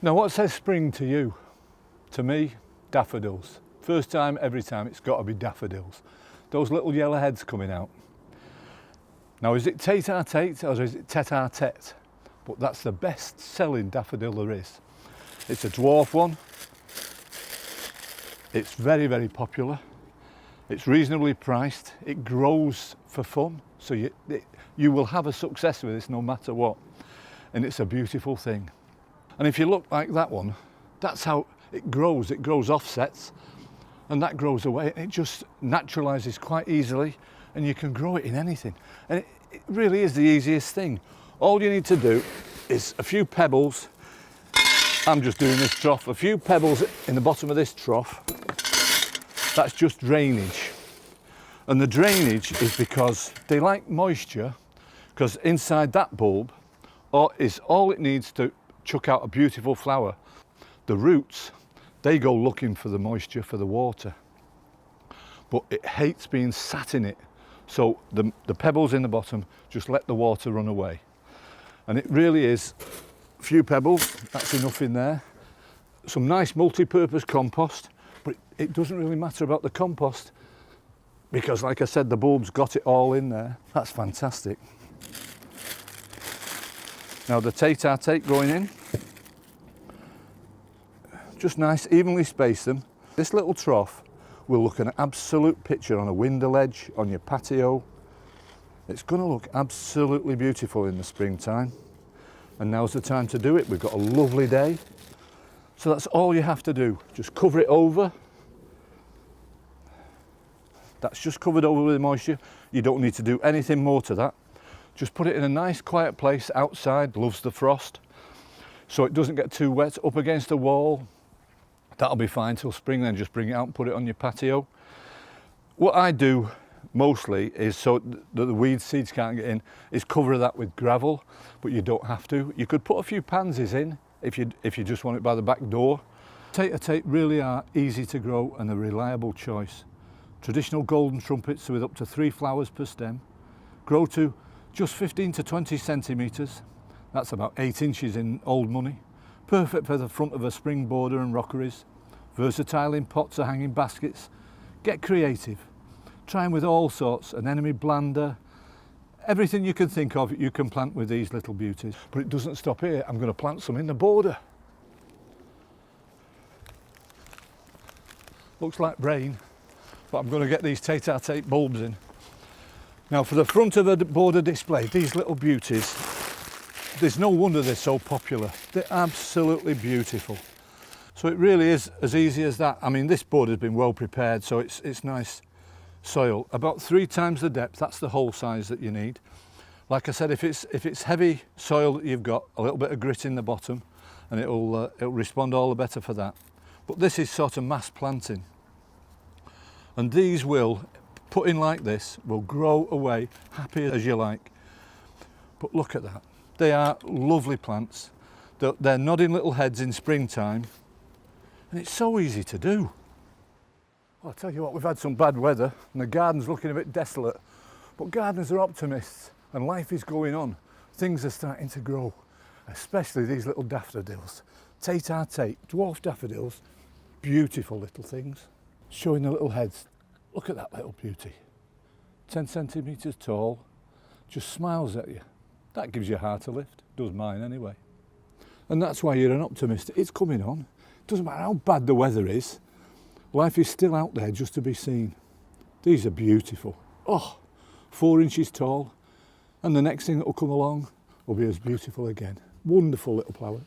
Now what says spring to you? To me, daffodils. First time, every time, it's got to be daffodils. Those little yellow heads coming out. Now is it Tête-a-Tête or is it Tête-a-Tête? But that's the best selling daffodil there is. It's a dwarf one. It's very, very popular. It's reasonably priced. It grows for fun. So you will have a success with this no matter what. And it's a beautiful thing. And if you look like that one, that's how it grows. It grows offsets and that grows away. It just naturalises quite easily and you can grow it in anything. And it really is the easiest thing. All you need to do is a few pebbles. I'm just doing this trough. A few pebbles in the bottom of this trough. That's just drainage. And the drainage is because they like moisture, because inside that bulb is all it needs to chuck out a beautiful flower. The roots, they go looking for the moisture, for the water. But it hates being sat in it. So the pebbles in the bottom just let the water run away. And it really is a few pebbles, that's enough in there. Some nice multi-purpose compost, but it doesn't really matter about the compost because like I said, the bulb's got it all in there. That's fantastic. Now the Tête-a-Tête going in. Just nice, evenly space them. This little trough will look an absolute picture on a window ledge, on your patio. It's going to look absolutely beautiful in the springtime. And now's the time to do it. We've got a lovely day. So that's all you have to do. Just cover it over. That's just covered over with moisture. You don't need to do anything more to that. Just put it in a nice quiet place outside, loves the frost. So it doesn't get too wet, up against the wall. That'll be fine till spring, then just bring it out and put it on your patio. What I do mostly is, so that the weed seeds can't get in, is cover that with gravel, but you don't have to. You could put a few pansies in if you just want it by the back door. Tête-a-Tête really are easy to grow and a reliable choice. Traditional golden trumpets with up to 3 flowers per stem. Grow to just 15 to 20 centimetres. That's about 8 inches in old money. Perfect for the front of a spring border and rockeries. Versatile in pots or hanging baskets. Get creative. Try them with all sorts, an enemy blander. Everything you can think of you can plant with these little beauties. But it doesn't stop here. I'm going to plant some in the border. Looks like rain, but I'm going to get these Tête-a-Tête bulbs in. Now for the front of a border display, these little beauties, there's no wonder they're so popular. They're absolutely beautiful. So it really is as easy as that. I mean, this border's been well prepared, so it's nice soil. About 3 times the depth, that's the hole size that you need. Like I said, if it's heavy soil that you've got, a little bit of grit in the bottom, and it'll respond all the better for that. But this is sort of mass planting. And these will, put in like this, will grow away happy as you like. But look at that. They are lovely plants. They're nodding little heads in springtime. And it's so easy to do. Well, I'll tell you what, we've had some bad weather and the garden's looking a bit desolate. But gardeners are optimists and life is going on. Things are starting to grow, especially these little daffodils. Tête-a-Tête, dwarf daffodils, beautiful little things. Showing the little heads. Look at that little beauty. 10 centimetres tall, just smiles at you. That gives your heart a lift, does mine anyway. And that's why you're an optimist. It's coming on. Doesn't matter how bad the weather is, life is still out there just to be seen. These are beautiful. Oh, 4 inches tall, and the next thing that will come along will be as beautiful again. Wonderful little flowers.